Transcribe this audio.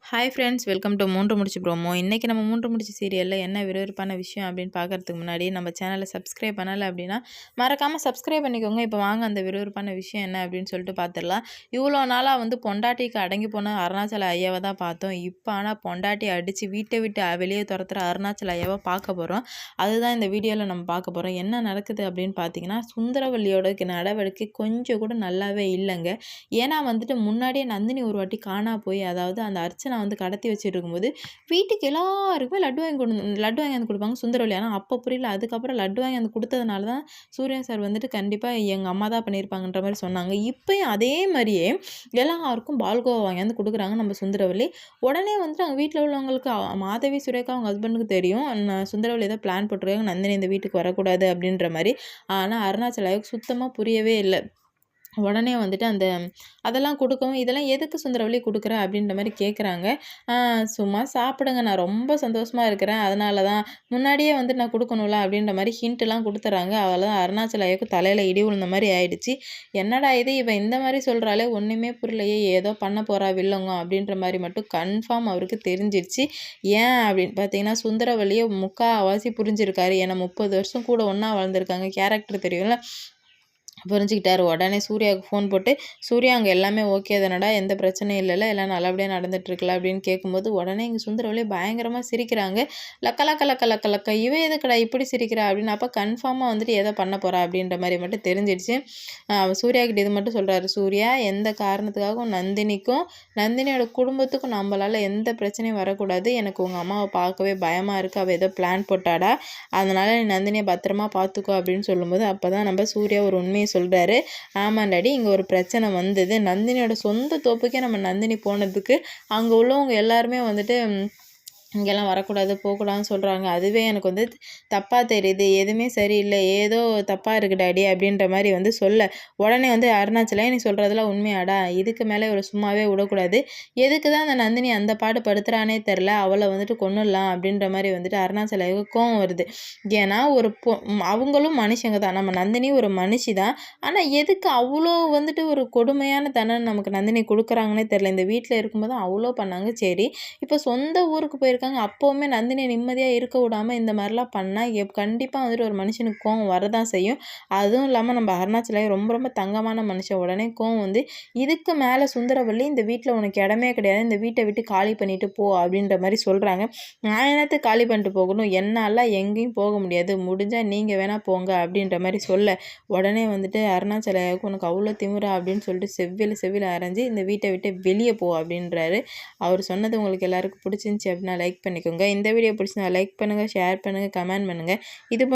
Hi friends, welcome to மூன்று முடிச்சு promo. இன்றைக்கி நம்ம மூன்று முடிச்சு சீரியலில் என்ன விறுவிறுப்பான விஷயம் அப்படின்னு பார்க்குறதுக்கு முன்னாடி நம்ம சேனலை சப்ஸ்கிரைப் பண்ணலை அப்படின்னா மறக்காமல் சப்ஸ்கிரைப் பண்ணிக்கோங்க. இப்போ வாங்க அந்த விறுவிறுப்பான விஷயம் என்ன அப்படின்னு சொல்லிட்டு பார்த்துடலாம். இவ்வளோ நாளாக பொண்டாட்டிக்கு அடங்கி போன அருணாச்சல ஐயாவை தான் பார்த்தோம். இப்போ ஆனால் பொண்டாட்டி அடித்து வீட்டை விட்டு வெளியே துரத்துற அருணாச்சல ஐயாவை பார்க்க போகிறோம். அதுதான் இந்த வீடியோவில் நம்ம பார்க்க போகிறோம். என்ன நடக்குது அப்படின்னு பார்த்தீங்கன்னா, சுந்தரவல்லியோட நடவடிக்கை கொஞ்சம் கூட நல்லாவே இல்லைங்க. ஏன்னா முன்னாடியே நந்தினி ஒரு வாட்டி காணா போய், அதாவது அந்த அர்ச்சனை கடத்தி வச்சுட்டு இருக்கும்போது வீட்டுக்கு எல்லாருக்குமே லட்டு வாங்கி வந்து கொடுப்பாங்க சுந்தரவல்லி. ஆனால் அப்போ புரியல. அதுக்கப்புறம் லட்டு வாங்கி வந்து கொடுத்ததுனால தான் சூர்யா சார் கண்டிப்பாக எங்கள் அம்மா தான் பண்ணியிருப்பாங்கன்ற மாதிரி சொன்னாங்க. இப்போயும் அதே மாதிரியே எல்லாருக்கும் பால்கோவா வாங்கி வந்து கொடுக்குறாங்க நம்ம சுந்தரவல்லி. உடனே அவங்க வீட்டில் உள்ளவங்களுக்கு மாதவி சுரேகா அவங்க ஹஸ்பண்டுக்கு தெரியும் சுந்தரவல்லி ஏதோ பிளான் போட்டிருக்காங்க நந்தினி இந்த வீட்டுக்கு வரக்கூடாது அப்படின்ற மாதிரி. ஆனால் அருணாச்சலாவுக்கு சுத்தமாக புரியவே இல்லை. உடனே அதெல்லாம் கொடுக்கவும், இதெல்லாம் எதுக்கு சுந்தரவல்லி கொடுக்குற அப்படின்ற மாதிரி கேட்குறாங்க. சும்மா சாப்பிடுங்க, நான் ரொம்ப சந்தோஷமாக இருக்கிறேன், அதனால தான் முன்னாடியே நான் கொடுக்கணும்ல அப்படின்ற மாதிரி ஹிண்ட்லாம் கொடுத்துட்றாங்க. அவ்வளோதான் அருணாச்சலாவுக்கு தலையில் இடி விழுந்த மாதிரி ஆயிடுச்சு. என்னடா இது, இவன் இந்த மாதிரி சொல்கிறாளே, ஒன்றுமே புரியலையே, ஏதோ பண்ண போகிறா வில்லங்க அப்படின்ற மாதிரி மட்டும் கன்ஃபார்ம் அவருக்கு தெரிஞ்சிருச்சு. ஏன் அப்படின்னு பார்த்தீங்கன்னா, சுந்தரவல்லியை முக்கால்வாசி புரிஞ்சிருக்காரு. ஏன்னா 30 வருஷம் கூட ஒன்றா வளர்ந்துருக்காங்க, கேரக்டர் தெரியும்ல, புரிஞ்சுக்கிட்டாரு. உடனே சூர்யாவுக்கு ஃபோன் போட்டு, சூர்யா அங்கே எல்லாமே ஓகே தானடா, எந்த பிரச்சனையும் இல்லைல்ல, எல்லாம் நல்லபடியாக நடந்துட்டுருக்கல அப்படின்னு கேட்கும்போது, உடனே இங்கே சுந்தரவல்லி பயங்கரமாக சிரிக்கிறாங்க. லக்க லக்க லக்க லக்க லக்க, இவ எதுக்கடா இப்படி சிரிக்கிறா அப்படின்னு. அப்போ கன்ஃபார்மாக ஏதோ பண்ண போகிறா அப்படின்ற மாதிரி மட்டும் தெரிஞ்சிடுச்சு. சூர்யாக்கிட்ட இது மட்டும் சொல்கிறாரு, சூர்யா எந்த காரணத்துக்காகவும் நந்தினியோட குடும்பத்துக்கும் நம்மளால் எந்த பிரச்சனையும் வரக்கூடாது. எனக்கு உங்கள் அம்மாவை பார்க்கவே பயமாக இருக்குது, அவள் ஏதோ பிளான் போட்டாடா, அதனால் நீ நந்தினியை பத்திரமா பார்த்துக்கோ அப்படின்னு சொல்லும்போது, அப்போ தான் நம்ம சூர்யா ஒரு உண்மையை சொல்கிறாரு. ஆமாம் டாடி, இங்கே ஒரு பிரச்சனை வந்தது. நந்தினியோட சொந்த தோப்புக்கே நம்ம நந்தினி போனதுக்கு அங்கே உள்ளவங்க எல்லாருமே இங்கெல்லாம் வரக்கூடாது, போகக்கூடாதுன்னு சொல்கிறாங்க. அதுவே எனக்கு தப்பாக தெரியுது, எதுவுமே சரியில்லை, ஏதோ தப்பாக இருக்குது டாடி அப்படின்ற மாதிரி சொல்ல, உடனே அருணாச்சலே நீ சொல்கிறதெல்லாம் உண்மையாடா, இதுக்கு மேலே ஒரு சும்மாவே விடக்கூடாது, எதுக்கு தான் அந்த நந்தினி அந்த பாடு படுத்துகிறானே தெரில, அவளை கொன்னுடலாம் அப்படின்ற மாதிரி அருணாச்சலாவுக்கு கோவம் வருது. ஏன்னா அவங்களும் மனுஷங்க தான், நம்ம நந்தினி ஒரு மனுஷி தான். ஆனால் எதுக்கு அவ்வளோ ஒரு கொடுமையான தண்டனை நமக்கு நந்தினி கொடுக்குறாங்கன்னே தெரில. இந்த வீட்டில் இருக்கும்போது அவ்வளோ பண்ணாங்க. சரி, இப்போ சொந்த ஊருக்கு போயிருக்காங்க, அப்போவுமே நந்தினியை நிம்மதியாக இருக்க விடாமல் இந்த மாதிரிலாம் பண்ணால் கண்டிப்பாக ஒரு மனுஷனுக்கு கோவம் வரதான் செய்யும். அதுவும் இல்லாமல் நம்ம அருணாச்சலாவை ரொம்ப ரொம்ப தங்கமான மனுஷன். உடனே கோவம் இதுக்கு மேலே சுந்தரவல்லி இந்த வீட்டில் உனக்கு இடமே கிடையாது, இந்த வீட்டை விட்டு காலி பண்ணிட்டு போ அப்படின்ற மாதிரி சொல்கிறாங்க. நான் என்னத்தை காலி பண்ணிட்டு போகணும், என்னால் எங்கேயும் போக முடியாது, முடிஞ்சால் நீங்கள் வேணால் போங்க அப்படின்ற மாதிரி சொல்ல, உடனே அருணாச்சலாவுக்கு உனக்கு அவ்வளோ திமிரா அப்படின்னு சொல்லிட்டு செவ்வியில் அரைஞ்சி இந்த வீட்டை விட்டு வெளியே போ அப்படின்றாரு. அவர் சொன்னது உங்களுக்கு எல்லாருக்கும் பிடிச்சிருந்துச்சி அப்படின்னா லைக் பண்ணிக்கோங்க. இந்த வீடியோ பிடிச்சிருந்தா லைக் பண்ணுங்கள், ஷேர் பண்ணுங்கள், கமெண்ட் பண்ணுங்கள். இது